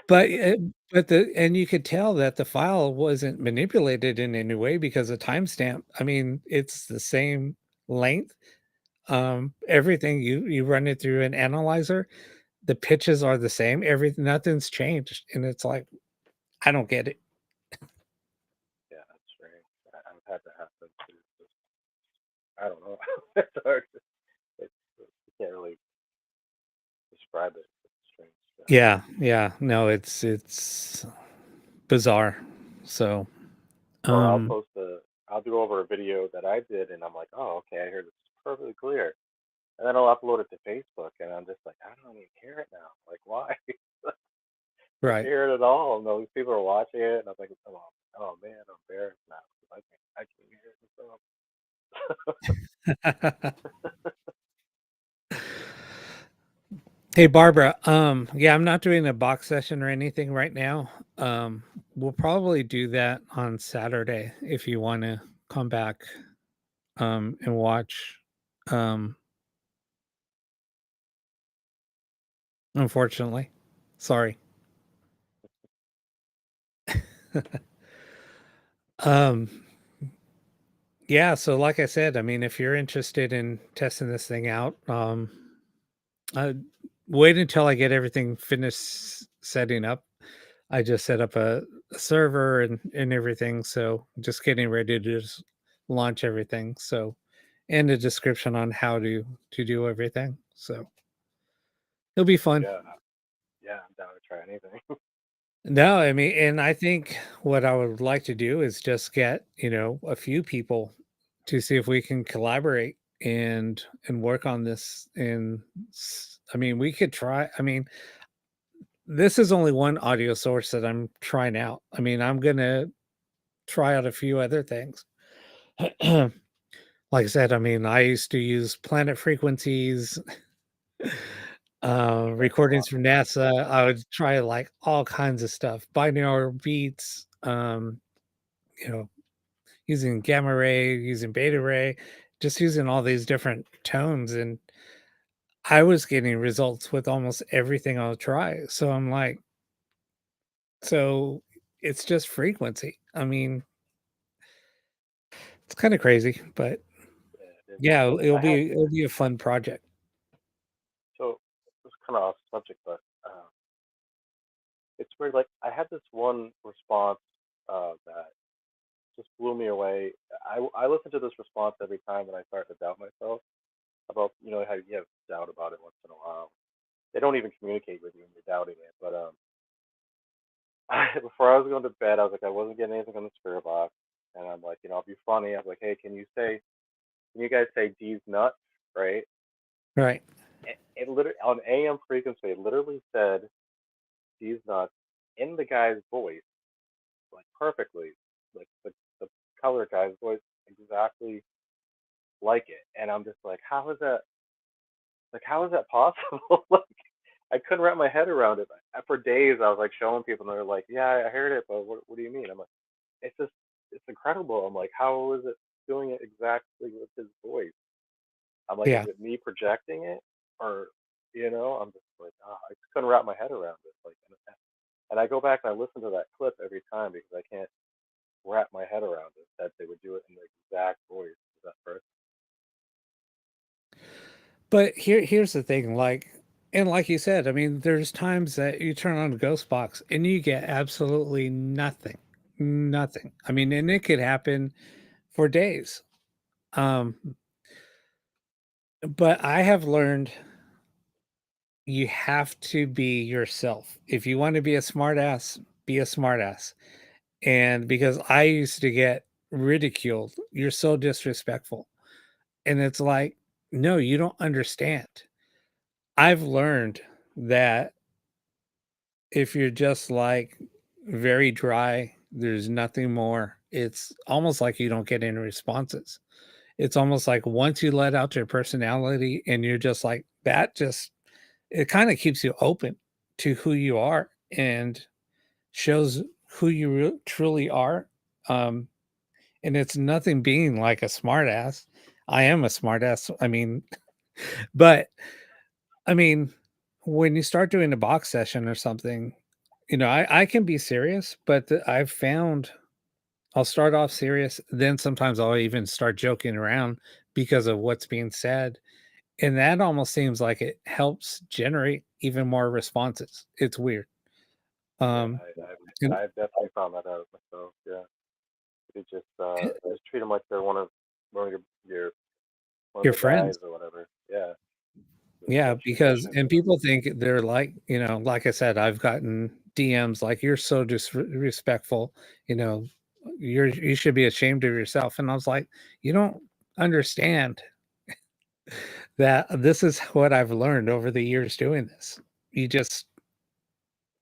But and you could tell that the file wasn't manipulated in any way because the timestamp, I mean, it's the same length. Everything you run it through an analyzer, the pitches are the same, everything, nothing's changed. And it's like, I don't get it. yeah, that's strange. I've had that happen too. I don't know. It's hard. You can't really describe it. It's strange stuff. Yeah, yeah. No, it's bizarre. So, Or um, I'll do over a video that I did, and I'm like, oh, okay, I hear this perfectly clear. And then I'll upload it to Facebook, and I'm just like, I don't even hear it now. Like, why? I can't right. hear it at all. And all these people are watching it, and I'm like, oh man, I'm embarrassed now. I can't hear it myself. Hey Barbara, yeah, I'm not doing a box session or anything right now. Um, we'll probably do that on Saturday if you want to come back and watch. Um, Unfortunately. Sorry. Um, yeah, so like I said, I mean, if you're interested in testing this thing out, uh, wait until I get everything finished setting up. I just set up a server and everything, so just getting ready to just launch everything. So, and a description on how to do everything. So it'll be fun. Yeah, yeah, I'm down to try anything. No, I mean, and I think what I would like to do is just get, a few people to see if we can collaborate and work on this. And I mean, we could try. I mean, this is only one audio source that I'm trying out. I mean, I'm gonna try out a few other things. Like I said, I mean, I used to use planet frequencies, I'm sure there's a recordings lot from of stuff. NASA. I would try like all kinds of stuff, binaural beats, you know, using gamma ray, using beta ray, just using all these different tones. And I was getting results with almost everything I'll try. So I'm like, so it's just frequency. I mean, it's kind of crazy, but Yeah, it is yeah, interesting. I had it'll be a fun project. so it's kind of off subject, but it's weird. Like I had this one response that just blew me away. I listen to this response every time when I start to doubt myself about how you have doubt about it once in a while. They don't even communicate with you when you're doubting it. But before I was going to bed, I was like, I wasn't getting anything on the spirit box, and I'm like, I'll be funny. I was like, hey, can you guys say D's nuts, right? Right. It literally on AM frequency, it literally said D's nuts in the guy's voice, like perfectly, like the color guy's voice, exactly like it. And I'm just like, how is that possible? Like, I couldn't wrap my head around it. For days, I was like showing people, and they were like, "Yeah, I heard it, but what do you mean?" I'm like, "It's just, it's incredible." I'm like, "How is it doing it exactly with his voice?" I'm like, "Is Yeah. it me projecting it, or?" I'm just like, I just couldn't wrap my head around it. Like, And I go back and I listen to that clip every time because I can't wrap my head around it that they would do it in the exact voice of that person. But here's the thing, like, and like you said, I mean, there's times that you turn on a ghost box and you get absolutely nothing. Nothing. I mean, and it could happen for days. Um, but I have learned you have to be yourself. If you want to be a smartass, be a smartass. And because I used to get ridiculed, you're so disrespectful. And it's like, no, you don't understand. I've learned that if you're just like very dry, there's nothing more. It's almost like you don't get any responses. It's almost like once you let out your personality and you're just like that, just it kind of keeps you open to who you are and shows who you truly are. Um, and it's nothing being like a smartass. I am a smartass. I mean, but I mean, when you start doing a box session or something, you know, I can be serious, but I've found I'll start off serious, then sometimes I'll even start joking around because of what's being said. And that almost seems like it helps generate even more responses. It's weird. Yeah, Um, and I've definitely found that out myself. Yeah, you just treat them like they're one of your one of your the guys friends. or whatever. Yeah, Yeah, let you because shoot and the people think they're like, you know, like I said, I've gotten DMs like you're so disrespectful, you know, you should be ashamed of yourself. And I was like, you don't understand that this is what I've learned over the years doing this. You just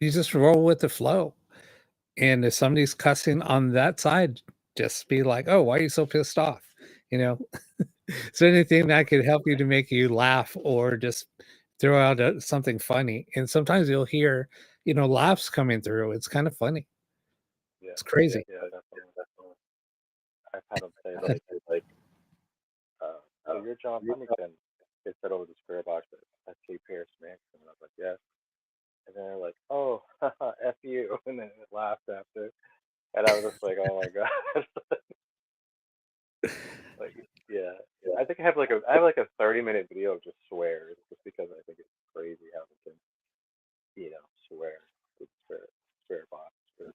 you just roll with the flow. And if somebody's cussing on that side, just be like, "Oh, why are you so pissed off?" You know, so anything that could help you to make you laugh or just throw out something funny. And sometimes you'll hear, you know, laughs coming through. It's kind of funny. yeah, It's crazy. yeah, definitely. I've had them say so you're John Huntington. They said over the spirit box at K. Pierce Mansion, and I was like, yes. And then they're like, oh, f you, and then it laughed after, and I was just like, oh my god, like yeah. I think I have like a 30-minute video of just swears, just because I think it's crazy how we can swear with spirit box. But,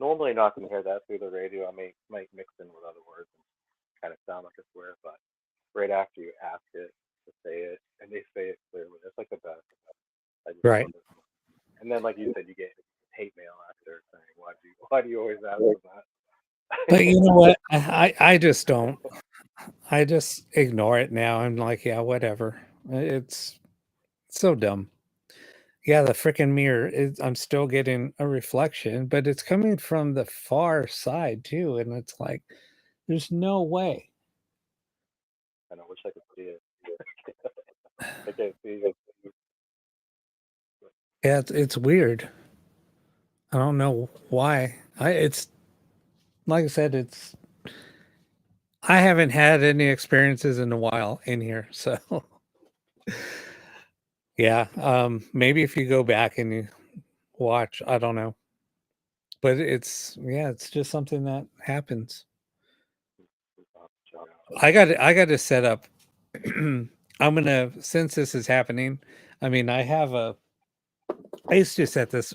normally not gonna hear that through the radio. I might mix in with other words and kind of sound like a swear, but right after you ask it to say it, and they say it clearly, that's like the best. I just Right. love it. And then, like you said, you get hate mail after saying, "Why do you always ask them But that?" you know what? I just don't. I just ignore it now. I'm like, yeah, whatever. It's so dumb. Yeah, the freaking mirror is I'm still getting a reflection, but it's coming from the far side too. And it's like, there's no way. And I wish I could see it. I can't see it. Yeah, it's weird. I don't know why. It's like I said, it's I haven't had any experiences in a while in here. So yeah, maybe if you go back and you watch, I don't know. But it's yeah, it's just something that happens. I'll have to check it out. I got to set up. I'm gonna since this is happening. I mean, I have a. I used to set this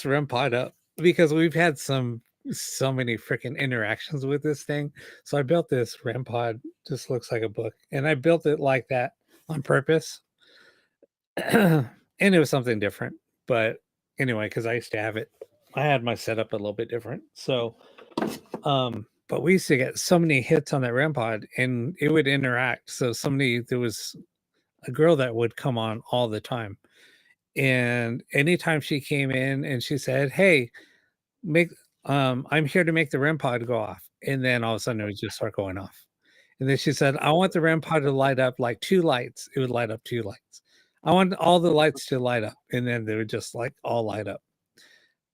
REM pod up because we've had so many freaking interactions with this thing. So I built this REM pod. Just looks like a book, and I built it like that on purpose. And it was something different. But anyway, because I used to have it, I had my setup a little bit different. So but we used to get so many hits on that REM pod and it would interact. So somebody there was a girl that would come on all the time. And anytime she came in and she said, "Hey, make I'm here to make the REM pod go off." And then all of a sudden it would just start going off. And then she said, "I want the REM pod to light up like two lights." It would light up two lights. I want all the lights to light up. And then they would just like all light up.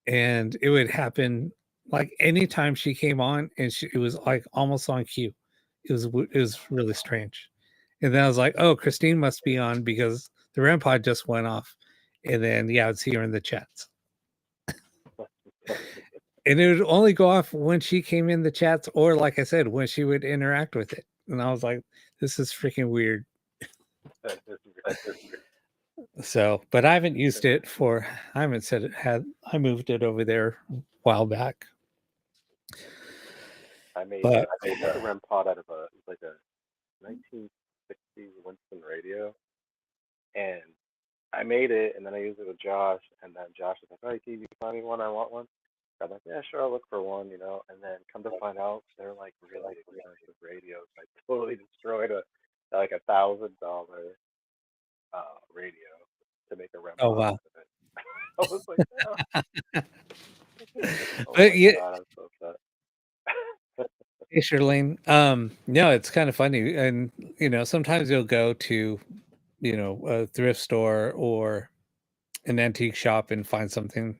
And it would happen like anytime she came on and it was like almost on cue. It was really strange. And then I was like, "Oh, Christine must be on because the REM pod just went off." And then yeah, I'd see her in the chats. And it would only go off when she came in the chats, or like I said, when she would interact with it. And I was like, this is freaking weird. That is So, but I haven't used it for, I haven't said it had, I moved it over there a while back. I made But a REM pod out of it was like a 1960s Winston radio, and I made it, and then I used it with Josh, and then Josh was like, "Oh, can you find me one? I want one." I'm like, "Yeah, sure, I'll look for one," you know. And then come to find out, they're like really expensive radios. I totally destroyed a like $1,000 radio to make a REM oh pod wow. out of it. I was like, "Oh, oh But my yeah, god, I'm so upset." hey, Shirlene. No, it's kind of funny. And sometimes you'll go to, a thrift store or an antique shop and find something.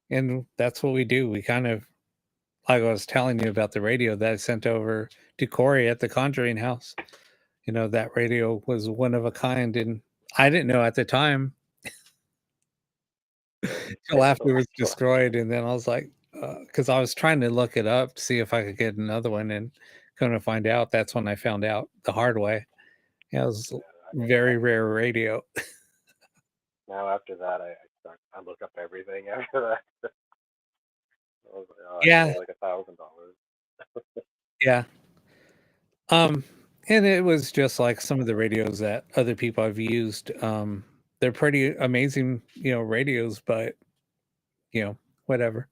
And that's what we do. We kind of, like I was telling you about the radio that I sent over to Corey at the Conjuring house. That radio was one of a kind. And I didn't know at the time till after it was destroyed. And then I was like, because I was trying to look it up to see if I could get another one. And come to find out, that's when I found out the hard way. Yeah, it was very rare radio. Now after that, I look up everything after that. I was like, oh, I Yeah, paid like $1,000. yeah. Um, and it was just like some of the radios that other people have used. They're pretty amazing, radios, but whatever.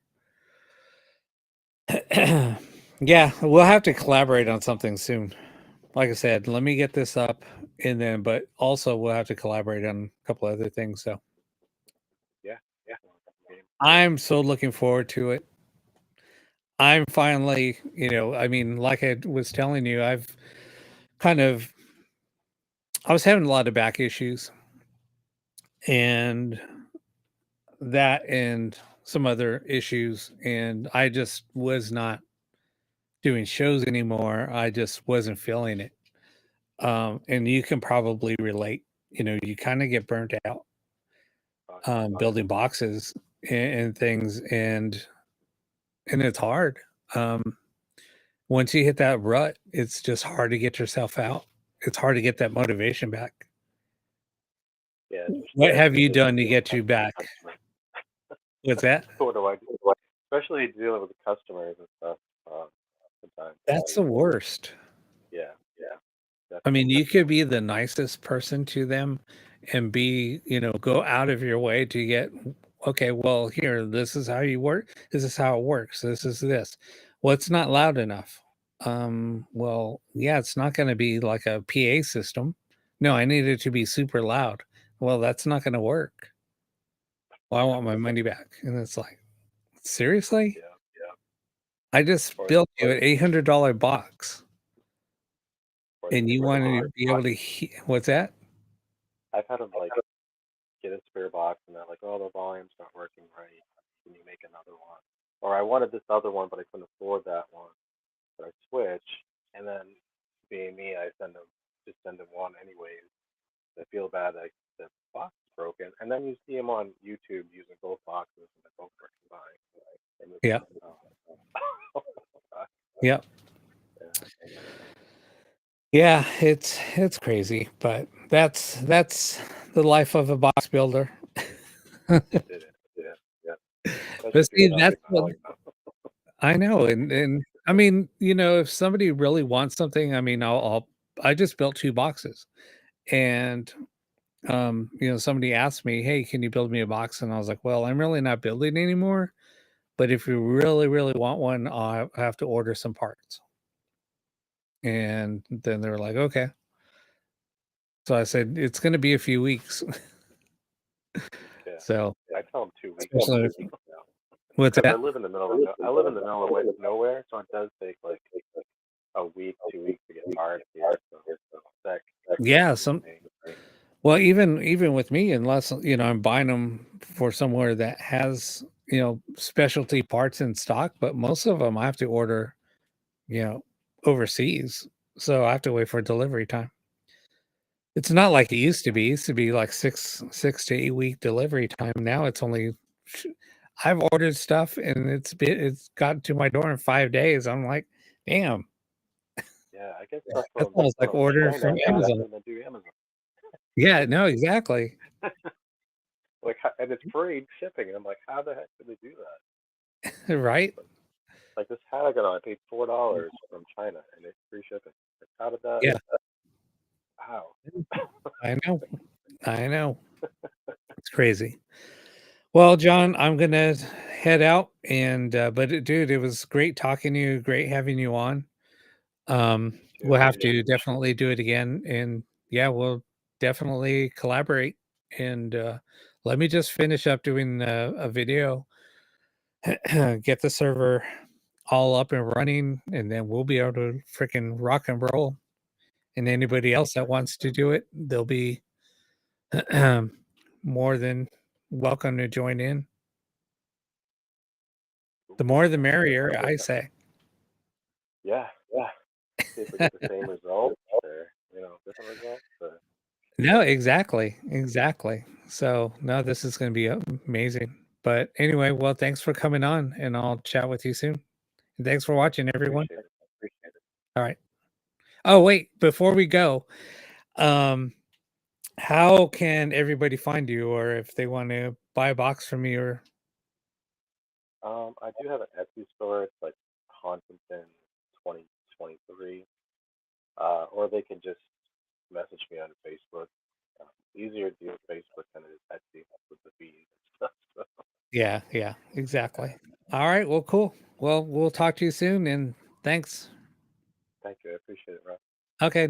Yeah, we'll have to collaborate on something soon. Like I said, let me get this up and then, but also we'll have to collaborate on a couple other things. So Yeah, game. I'm so looking forward to it. I'm finally, I mean, like I was telling you, kind of, I was having a lot of back issues and that and some other issues. And I just was not doing shows anymore. I just wasn't feeling it. And you can probably relate, you kind of get burnt out building boxes and things. And it's hard. Um, Once you hit that rut, it's just hard to get yourself out. It's hard to get that motivation back. Yeah, What have you especially done to dealing with get you back? customers. What's that? What do I do? Especially dealing with the customers and stuff. Sometimes. That's the worst. Yeah, I mean, definitely. you could be the nicest person to them and go out of your way to get, okay, well, here, this is how you work. This is how it works. This is this. Well, it's not loud enough. Well, yeah, it's not going to be like a PA system. No, I need it to be super loud. Well, that's not going to work. Well, I want my money back. And it's like, seriously? Yeah, I just or built you an $800 box or the and you spare want to box. be able to, what's that? I've had them like get a spare box and they're like, oh, the volume's not working right. Can you make another one? Or I wanted this other one, but I couldn't afford that one. So I switch, and then being me, I send them one anyways. I feel bad that the box is broken, and then you see them on YouTube using both boxes and they're both working fine. And it's Yeah. like, oh, Yep. yeah, Yeah, it's crazy, but that's the life of a box builder. it is. Yeah, But especially if you're see, selling that's stuff. what I know, and I mean, if somebody really wants something, I mean, I just built 2 boxes, and somebody asked me, "Hey, can you build me a box?" And I was like, "Well, I'm really not building anymore, but if you really, really want one, I have to order some parts." And then they were like, "Okay." So I said, "It's going to be a few weeks." Yeah, So, I tell them 2 weeks especially now what's because I that? live in the middle of I live in the middle of nowhere, so it does take like a week, 2 weeks to get parts here. So that Yeah, kills some me. well, even with me, unless, I'm buying them for somewhere that has, specialty parts in stock, but most of them I have to order, you know, overseas. So I have to wait for delivery time. It's not like it used to be. It used to be like 6 to 8 week delivery time. Now it's only sh I've ordered stuff and it's gotten to my door in 5 days. I'm like, "Damn, Yeah, I get stuff that's almost like from ordering China from Amazon." faster than I do Amazon. Yeah, no, exactly. Like, and it's free shipping, and I'm like, how the heck did they do that? Right? Like this hat I got on, I paid $4 from China, and it's free shipping. Like, how did that? Yeah, How? I know. I know. It's crazy. Well, John, I'm gonna head out and, dude, it was great talking to you, great having you on. You We'll too. have to definitely do it again, and yeah, we'll definitely collaborate. And let me just finish up doing a video, get the server all up and running, and then we'll be able to freaking rock and roll. And anybody else that wants to do it, they'll be more than welcome to join in. The Cool. more the Yeah, merrier, sounds like I say. yeah. See if we get the same results or different results. Or No, exactly, exactly. So, no, this is gonna be amazing. But anyway, well, thanks for coming on, and I'll chat with you soon. And thanks for watching, everyone. appreciate it. Appreciate it. All right. Oh, wait, before we go, um, how can everybody find you, or if they want to buy a box from you, or I do have an Etsy store. It's like Huntington 2023. Or they can just message me on Facebook. Easier to do Facebook than it is Etsy with the fees and stuff. So, yeah, yeah, yeah. exactly. All right, well, cool. Well, we'll talk to you soon, and thanks. Thank you. I appreciate it, Rob. Okay.